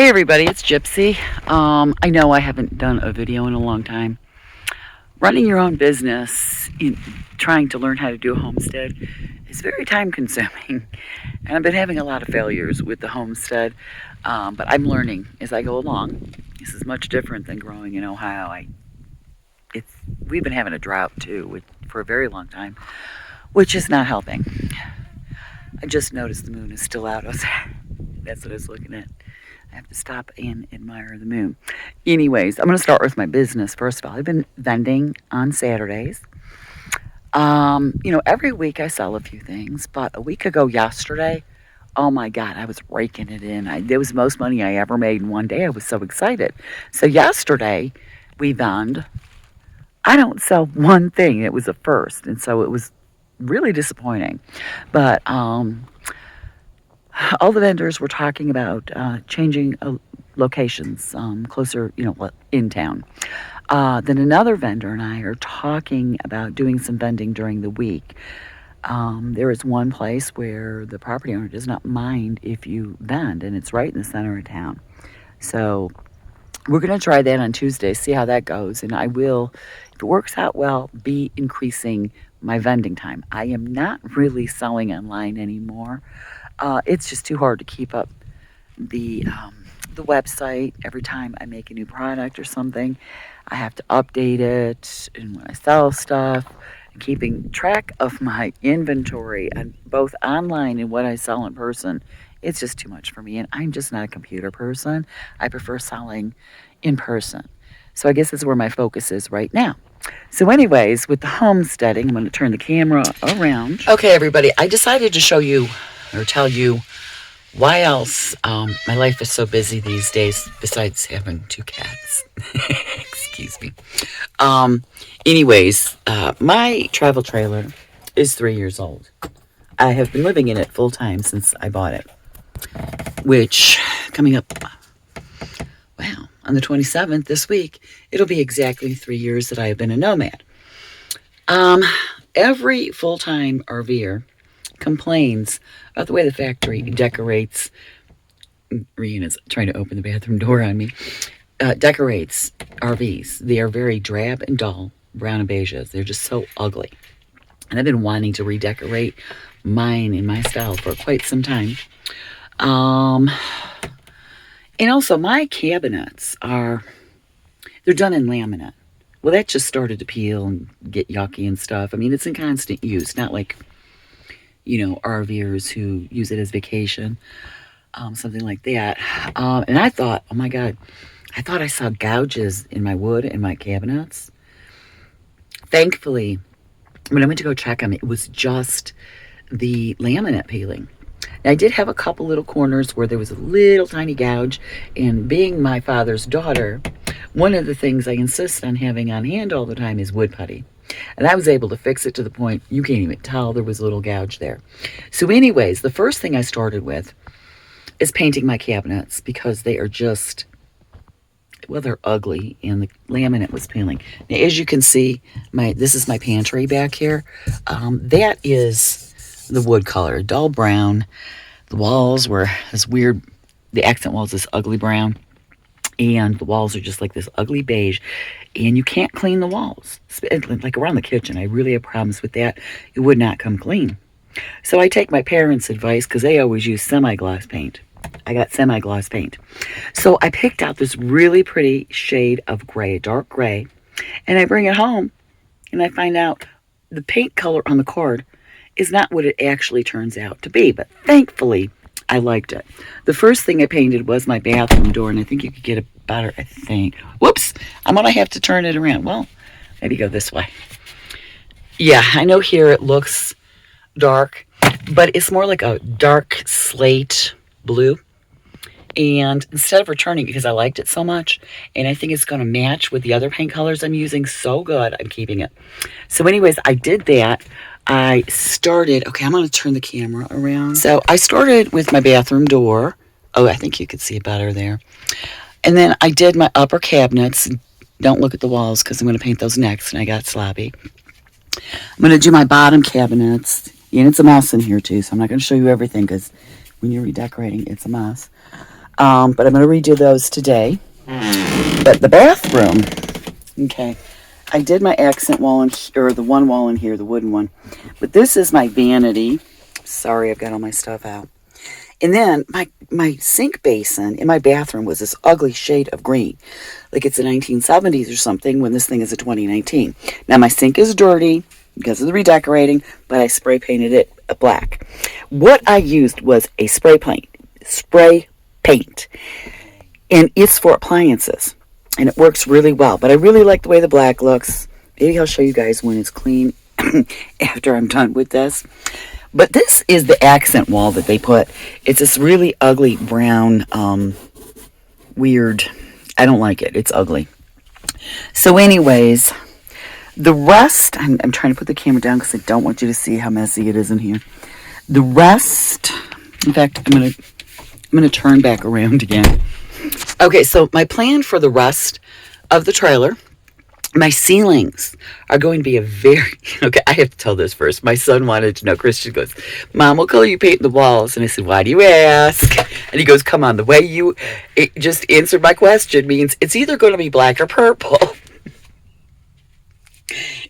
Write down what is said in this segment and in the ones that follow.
Hey everybody, it's Gypsy. I know I haven't done a video in a long time. Running your own business, trying to learn how to do a homestead is very time consuming. And I've been having a lot of failures with the homestead, but I'm learning as I go along. This is much different than growing in Ohio. We've been having a drought too for a very long time, which is not helping. I just noticed the moon is still out. That's what I was looking at. I have to stop and admire the moon. Anyways, I'm going to start with my business. First of all, I've been vending on Saturdays. Every week I sell a few things, but a week ago yesterday, oh my God, I was raking it in. It was the most money I ever made in one day. I was so excited. So yesterday, we vend. I don't sell one thing. It was a first, and so it was really disappointing. But all the vendors were talking about changing locations closer, in town. Then another vendor and I are talking about doing some vending during the week. There is one place where the property owner does not mind if you vend, and it's right in the center of town. So we're going to try that on Tuesday, see how that goes, and I will, if it works out well, be increasing my vending time. I am not really selling online anymore. It's just too hard to keep up the website. Every time I make a new product or something, I have to update it, and when I sell stuff, and keeping track of my inventory and both online and what I sell in person, it's just too much for me, and I'm just not a computer person. I prefer selling in person. So I guess that's where my focus is right now. So anyways, with the homesteading, I'm going to turn the camera around. Okay, everybody, I decided to show you or tell you why else my life is so busy these days besides having two cats. Excuse me. My travel trailer is 3 years old. I have been living in it full time since I bought it, which coming up, on the 27th this week, it'll be exactly 3 years that I have been a nomad. Every full-time RVer complains about the way the factory decorates. Rihanna's trying to open the bathroom door on me. Decorates RVs. They are very drab and dull, brown and beiges. They're just so ugly. And I've been wanting to redecorate mine in my style for quite some time. And also my cabinets they're done in laminate. Well, that just started to peel and get yucky and stuff. I mean, it's in constant use, not like, RVers who use it as vacation, something like that. And I thought, oh my God, I thought I saw gouges in my wood and my cabinets. Thankfully, when I went to go check them, it was just the laminate peeling. Now, I did have a couple little corners where there was a little tiny gouge, and being my father's daughter, one of the things I insist on having on hand all the time is wood putty. And I was able to fix it to the point you can't even tell there was a little gouge there. So anyways, the first thing I started with is painting my cabinets because they are just, they're ugly, and the laminate was peeling. Now, as you can see, this is my pantry back here. That is the wood color, dull brown. The walls were this weird, the accent walls this ugly brown, and the walls are just like this ugly beige, and you can't clean the walls. Like around the kitchen, I really have problems with that. It would not come clean. So I take my parents' advice because they always use semi-gloss paint. I got semi-gloss paint. So I picked out this really pretty shade of gray, dark gray, and I bring it home, and I find out the paint color on the card is not what it actually turns out to be, but thankfully, I liked it. The first thing I painted was my bathroom door, and I think you could get it better, I think. Whoops! I'm going to have to turn it around. Well, maybe go this way. Yeah, I know here it looks dark, but it's more like a dark slate blue. And instead of returning it, because I liked it so much, and I think it's going to match with the other paint colors I'm using so good, I'm keeping it. So anyways, I did that. I started, okay, I'm going to turn the camera around. So I started with my bathroom door. Oh, I think you could see it better there. And then I did my upper cabinets. Don't look at the walls because I'm going to paint those next, and I got sloppy. I'm going to do my bottom cabinets. And it's a mess in here too, so I'm not going to show you everything because when you're redecorating, it's a mess. But I'm going to redo those today. But the bathroom, okay, I did my accent wall or the one wall in here, the wooden one. But this is my vanity. Sorry, I've got all my stuff out. And then my sink basin in my bathroom was this ugly shade of green. Like it's the 1970s or something when this thing is a 2019. Now my sink is dirty because of the redecorating, but I spray painted it black. What I used was a spray paint. And it's for appliances. And it works really well. But I really like the way the black looks. Maybe I'll show you guys when it's clean after I'm done with this. But this is the accent wall that they put. It's this really ugly brown, weird. I don't like it. It's ugly. So anyways, the rest, I'm trying to put the camera down because I don't want you to see how messy it is in here. The rest, in fact, I'm gonna turn back around again. Okay, so my plan for the rest of the trailer, my ceilings are going to be okay, I have to tell this first. My son wanted to know. Christian goes, Mom, what color you paint the walls? And I said, why do you ask? And he goes, come on, the way it just answered my question means it's either going to be black or purple.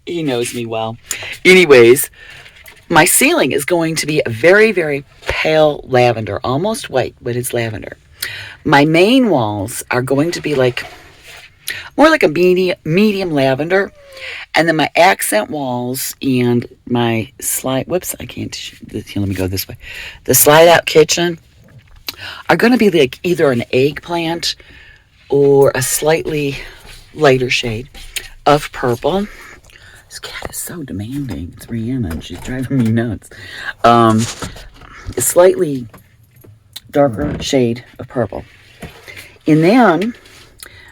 He knows me well. Anyways, my ceiling is going to be a very, very pale lavender, almost white, but it's lavender. My main walls are going to be more like a medium lavender. And then my accent walls and my whoops, I can't, here, let me go this way. The slide out kitchen are going to be like either an eggplant or a slightly lighter shade of purple. This cat is so demanding. It's Rihanna and she's driving me nuts. A slightly darker shade of purple. And then,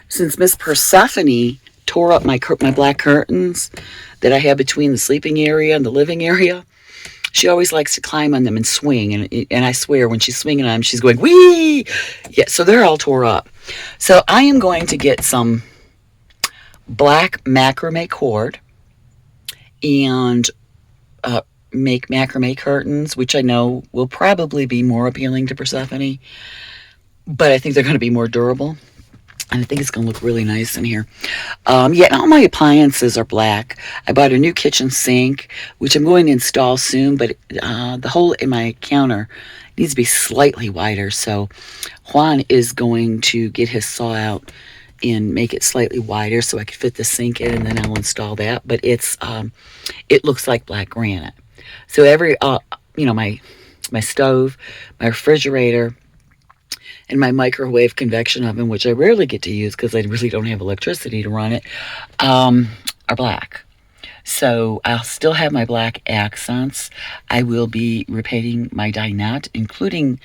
since Miss Persephone tore up my black curtains that I have between the sleeping area and the living area, she always likes to climb on them and swing. And I swear, when she's swinging on them, she's going, wee! Yeah, so they're all tore up. So I am going to get some black macrame cord and make macrame curtains, which I know will probably be more appealing to Persephone, but I think they're going to be more durable, and I think it's going to look really nice in here. Yeah, all my appliances are black. I bought a new kitchen sink, which I'm going to install soon, but the hole in my counter needs to be slightly wider, so Juan is going to get his saw out and make it slightly wider so I can fit the sink in, and then I'll install that. But it looks like black granite. So my stove, my refrigerator, and my microwave convection oven, which I rarely get to use because I really don't have electricity to run it, are black. So I'll still have my black accents. I will be repainting my dinette, including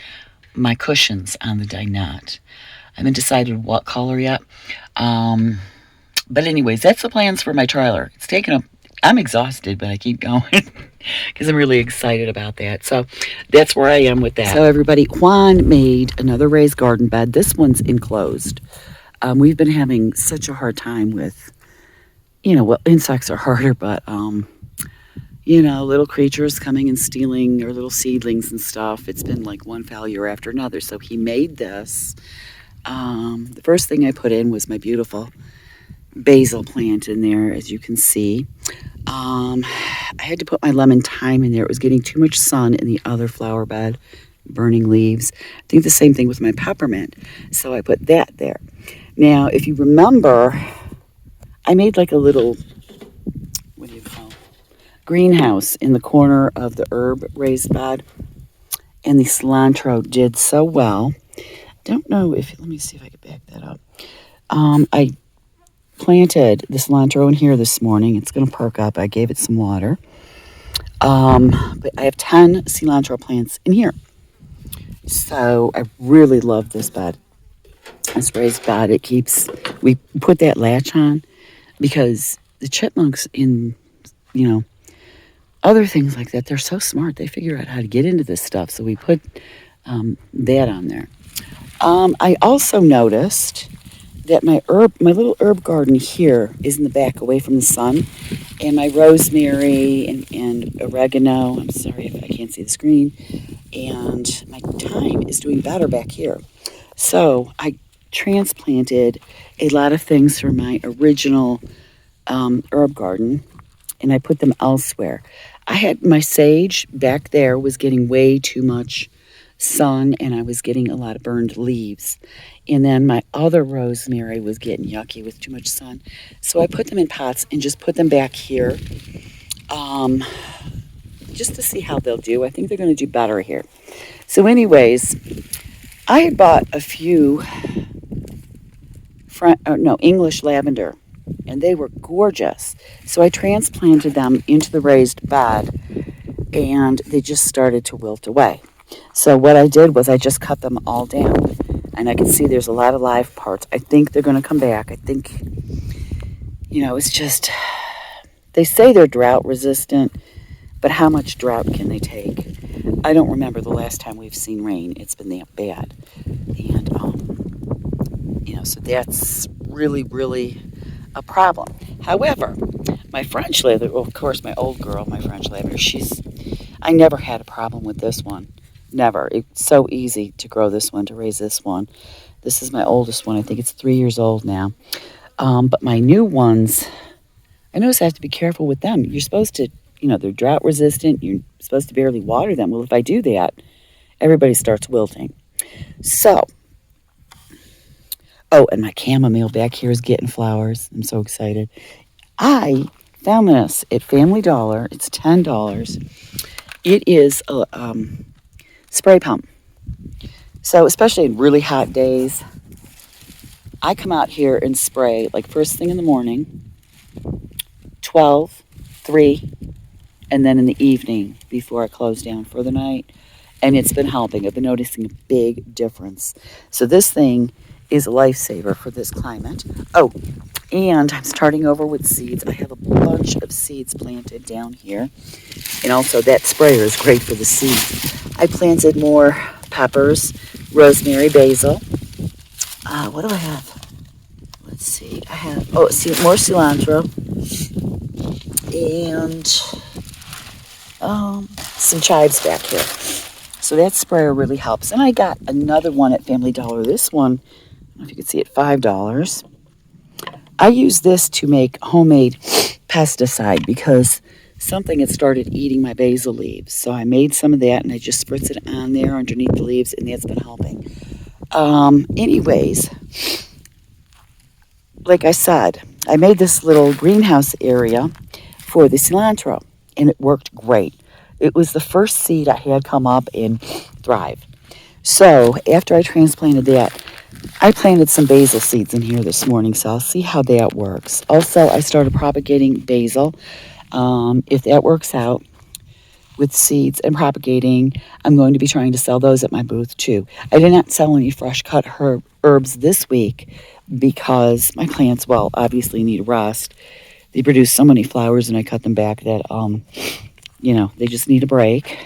my cushions on the dinette. I haven't decided what color yet. But anyways, that's the plans for my trailer. It's taken up. I'm exhausted, but I keep going because I'm really excited about that. So that's where I am with that. So everybody, Juan made another raised garden bed. This one's enclosed. We've been having such a hard time with, well, insects are harder, but, little creatures coming and stealing our little seedlings and stuff. It's been like one failure after another. So he made this. The first thing I put in was my beautiful basil plant in there, as you can see. I had to put my lemon thyme in there. It was getting too much sun in the other flower bed, burning leaves. I think the same thing with my peppermint. So I put that there. Now, if you remember, I made like a little, greenhouse in the corner of the herb raised bed. And the cilantro did so well. Don't know if, let me see if I can back that up. I planted the cilantro in here this morning. It's going to perk up. I gave it some water. But I have 10 cilantro plants in here. So I really love this bed. This raised bed, we put that latch on because the chipmunks in, other things like that, they're so smart. They figure out how to get into this stuff. So we put that on there. I also noticed that my little herb garden here is in the back away from the sun, and my rosemary and oregano, I'm sorry if I can't see the screen, and my thyme is doing better back here. So I transplanted a lot of things from my original herb garden, and I put them elsewhere. I had my sage back there was getting way too much sun, and I was getting a lot of burned leaves. And then my other rosemary was getting yucky with too much sun. So I put them in pots and just put them back here, um, just to see how they'll do. I think they're going to do better here. So, anyways, I had bought a few English lavender, and they were gorgeous. So I transplanted them into the raised bed, and they just started to wilt away. So what I did was I just cut them all down, and I can see there's a lot of live parts. I think they're going to come back. I think, it's just, they say they're drought resistant, but how much drought can they take? I don't remember the last time we've seen rain. It's been that bad. And, so that's really, really a problem. However, my French lavender, well, of course, my old girl, my French lavender, I never had a problem with this one. Never. It's so easy to grow this one, to raise this one. This is my oldest one. I think it's 3 years old now. But my new ones, I notice I have to be careful with them. You're supposed to, they're drought resistant. You're supposed to barely water them. Well, if I do that, everybody starts wilting. So, and my chamomile back here is getting flowers. I'm so excited. I found this at Family Dollar. It's $10. It is a spray pump. So especially in really hot days, I come out here and spray like first thing in the morning, 12, 3, and then in the evening before I close down for the night. And it's been helping. I've been noticing a big difference. So this thing is a lifesaver for this climate. Oh, and I'm starting over with seeds. I have a bunch of seeds planted down here. And also that sprayer is great for the seeds. I planted more peppers, rosemary, basil. What do I have? Let's see. I have, more cilantro. And some chives back here. So that sprayer really helps. And I got another one at Family Dollar. This one, I don't know if you can see it, $5. I use this to make homemade pesticide because something had started eating my basil leaves. So I made some of that and I just spritz it on there underneath the leaves, and that's been helping. Anyways, like I said, I made this little greenhouse area for the cilantro, and it worked great. It was the first seed I had come up and thrive. So after I transplanted that, I planted some basil seeds in here this morning, so I'll see how that works. Also, I started propagating basil. If that works out with seeds and propagating, I'm going to be trying to sell those at my booth too. I did not sell any fresh cut herbs this week because my plants, obviously need rest. They produce so many flowers and I cut them back that, they just need a break.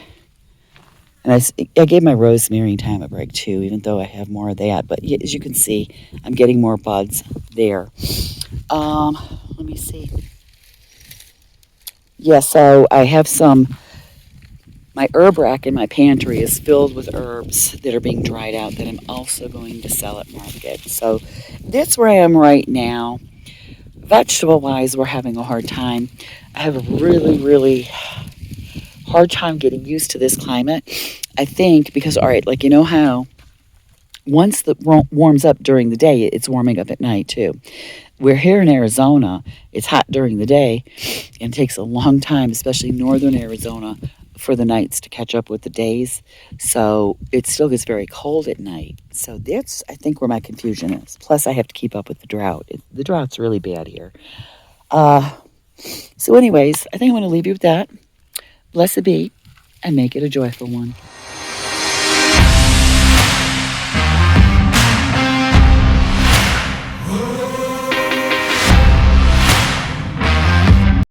And I gave my rosemary time a break too, even though I have more of that. But as you can see, I'm getting more buds there. Let me see. Yeah, so I have my herb rack in my pantry is filled with herbs that are being dried out that I'm also going to sell at market. So that's where I am right now. Vegetable-wise, we're having a hard time. I have a really, really hard time getting used to this climate. I think because, all right, like how once it warms up during the day, it's warming up at night too. We're here in Arizona. It's hot during the day and it takes a long time, especially northern Arizona, for the nights to catch up with the days. So it still gets very cold at night. So that's, I think, where my confusion is. Plus, I have to keep up with the drought. The drought's really bad here. So anyways, I think I'm going to leave you with that. Blessed be, and make it a joyful one.